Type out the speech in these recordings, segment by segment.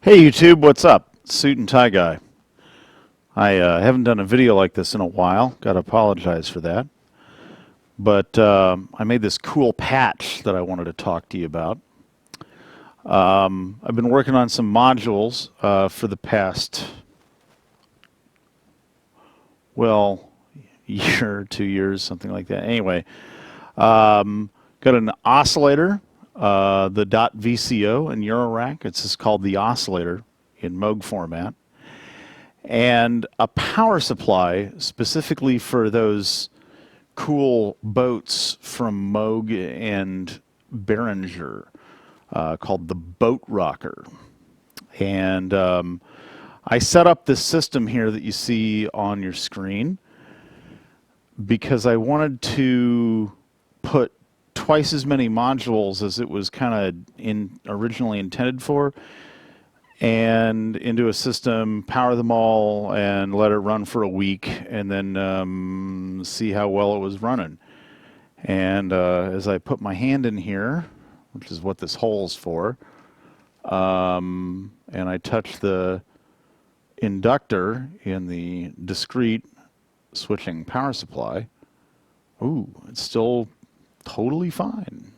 Hey YouTube, what's up? Suit and tie guy. I haven't done a video like this in a while. Got to apologize for that. But I made this cool patch that I wanted to talk to you about. I've been working on some modules for the past, well, year, 2 years, something like that. Anyway, got an oscillator, the .vco in Eurorack. It's just called the Oscillator in Moog format. And a power supply specifically for those cool boats from Moog and Behringer called the Boat Rocker. And I set up this system here that you see on your screen because I wanted to put twice as many modules as it was kind of originally intended for, and into a system, power them all, and let it run for a week, and then see how well it was running. And as I put my hand in here, which is what this hole's for, and I touch the inductor in the discrete switching power supply, ooh, it's still totally fine.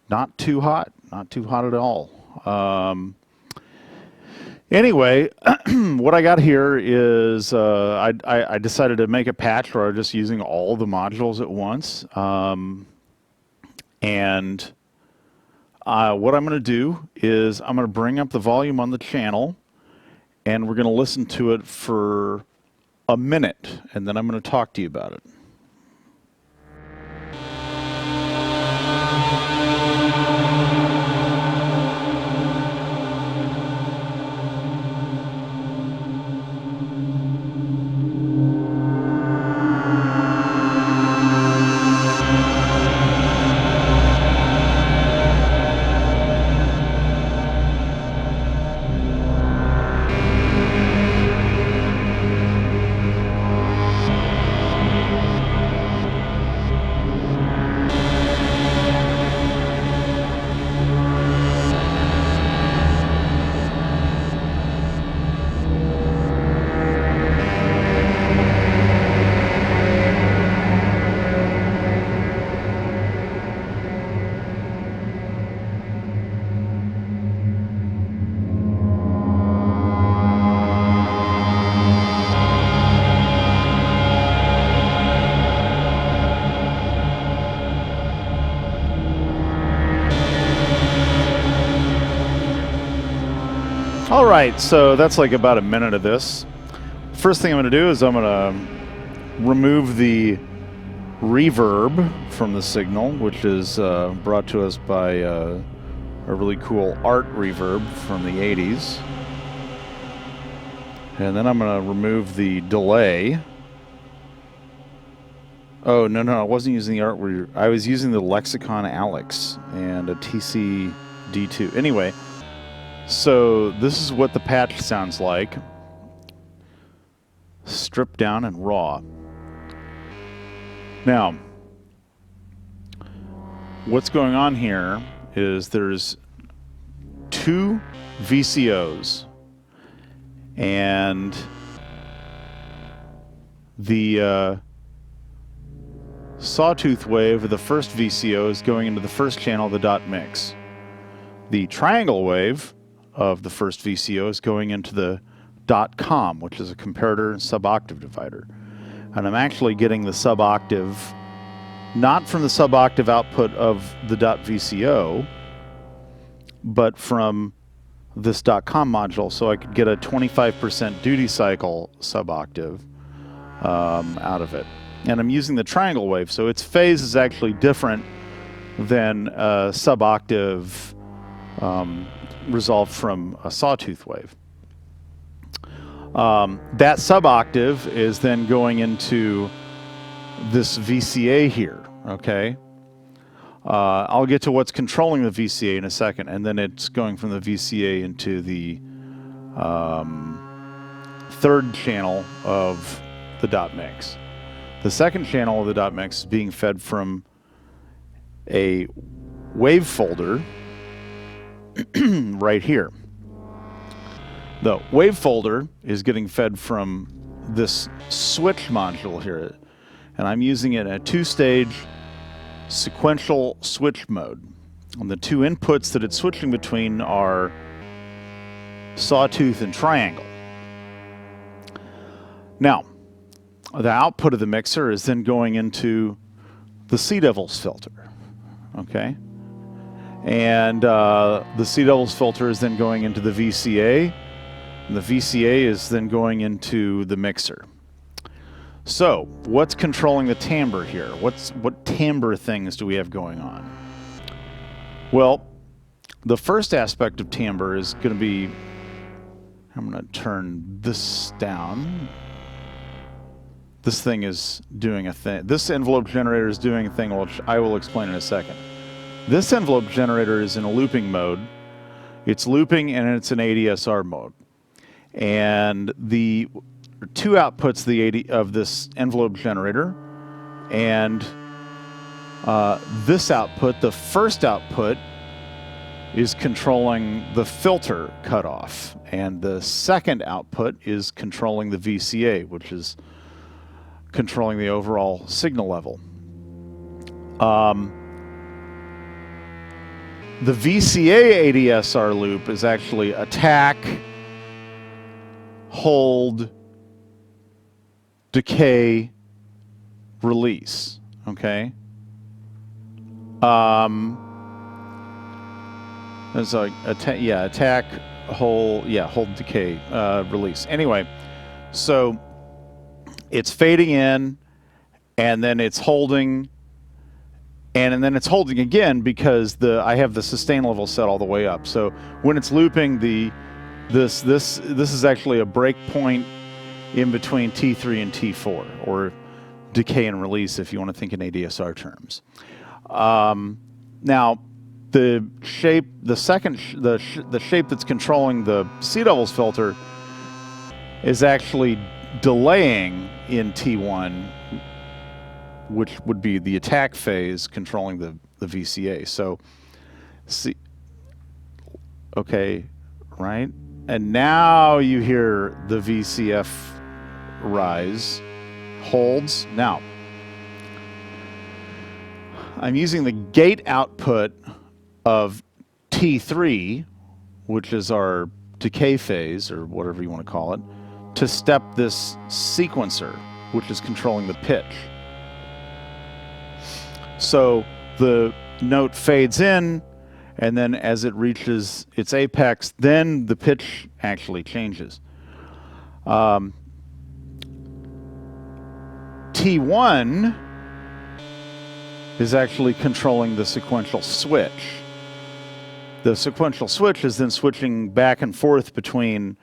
Not too hot at all. Anyway, what I got here is I decided to make a patch where I'm just using all the modules at once. And what I'm going to do is I'm going to bring up the volume on the channel, and we're going to listen to it for a minute, and then I'm going to talk to you about it. All right, so that's like about a minute of this. First thing I'm going to do is I'm going to remove the reverb from the signal, which is brought to us by a really cool art reverb from the 80s. And then I'm going to remove the delay. Oh, no, I wasn't using the art reverb. I was using the Lexicon Alex and a TC D2. Anyway. So this is what the patch sounds like, stripped down and raw. Now, what's going on here is there's two VCOs, and the sawtooth wave of the first VCO is going into the first channel of the dot mix. The triangle wave of the first VCO is going into the .com, which is a comparator and sub-octave divider. And I'm actually getting the sub-octave, not from the sub-octave output of the .vco, but from this .com module, so I could get a 25% duty cycle sub-octave out of it. And I'm using the triangle wave, so its phase is actually different than a sub-octave resolved from a sawtooth wave. That sub-octave is then going into this VCA here, okay? I'll get to what's controlling the VCA in a second, and then it's going from the VCA into the third channel of the dot mix. The second channel of the dot mix is being fed from a wave folder right here. The wave folder is getting fed from this switch module here, and I'm using it in a two-stage sequential switch mode. And the two inputs that it's switching between are sawtooth and triangle. Now, the output of the mixer is then going into the Sea Devils filter, okay? And the Sea Devils filter is then going into the VCA, and the VCA is then going into the mixer. So, what's controlling the timbre here? What timbre things do we have going on? Well, the first aspect of timbre is going to be, I'm going to turn this down. This thing is doing a thing. This envelope generator is doing a thing, which I will explain in a second. This envelope generator is in a looping mode. It's looping and it's in ADSR mode. And the two outputs of this envelope generator, and this output, the first output, is controlling the filter cutoff, and the second output is controlling the VCA, which is controlling the overall signal level. The VCA ADSR loop is actually attack, hold, decay, release, okay? There's like attack, hold, decay, release. Anyway, so it's fading in, and then it's holding, and then it's holding again because I have the sustain level set all the way up. So when it's looping, this is actually a break point in between T3 and T4, or decay and release if you want to think in ADSR terms. Now, the shape that's controlling the Sea Devils filter is actually delaying in T1, which would be the attack phase controlling the VCA. So, see, okay, right? And now you hear the VCF rise, holds. Now, I'm using the gate output of T3, which is our decay phase, or whatever you want to call it, to step this sequencer, which is controlling the pitch. So the note fades in, and then as it reaches its apex, then the pitch actually changes. T1 is actually controlling the sequential switch. The sequential switch is then switching back and forth between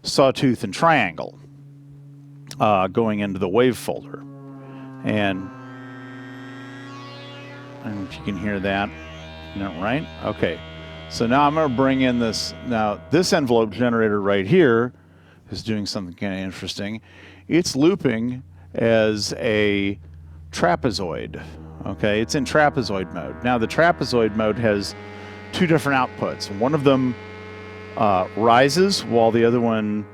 sawtooth and triangle, going into the wave folder. And I don't know if you can hear that. No, right? Okay. So now I'm going to bring in this. Now, this envelope generator right here is doing something kind of interesting. It's looping as a trapezoid. Okay, it's in trapezoid mode. Now, the trapezoid mode has two different outputs. One of them rises while the other one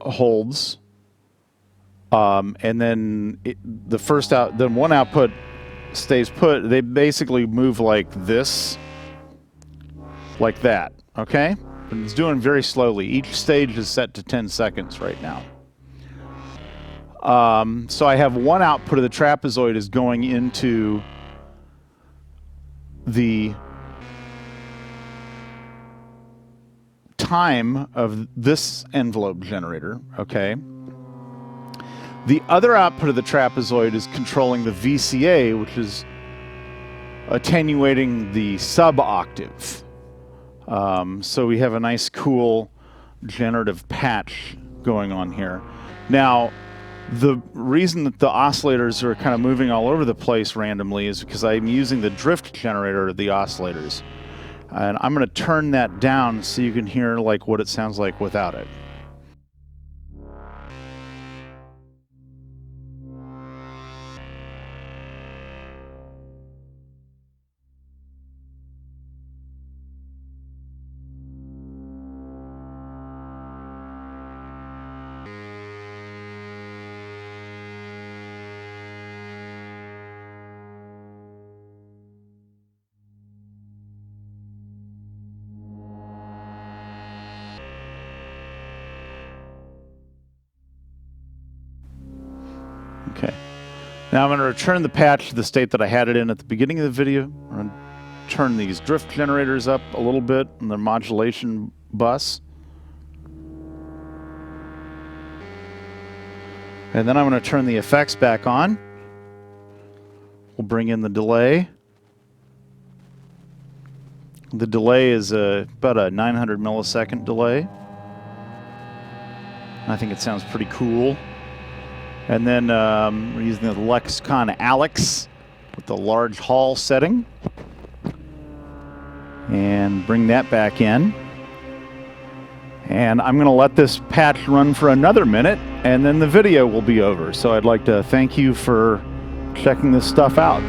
holds. And then then one output stays put. They basically move like this, like that, okay? But it's doing very slowly. Each stage is set to 10 seconds right now. So I have one output of the trapezoid is going into the time of this envelope generator, okay? The other output of the trapezoid is controlling the VCA, which is attenuating the sub-octave. So we have a nice, cool generative patch going on here. Now, the reason that the oscillators are kind of moving all over the place randomly is because I'm using the drift generator of the oscillators. And I'm going to turn that down so you can hear like what it sounds like without it. Okay. Now I'm going to return the patch to the state that I had it in at the beginning of the video. I'm going to turn these drift generators up a little bit on the modulation bus. And then I'm going to turn the effects back on. We'll bring in the delay. The delay is about a 900 millisecond delay. I think it sounds pretty cool. And then we're using the Lexicon Alex with the large hall setting. And bring that back in. And I'm going to let this patch run for another minute, and then the video will be over. So I'd like to thank you for checking this stuff out.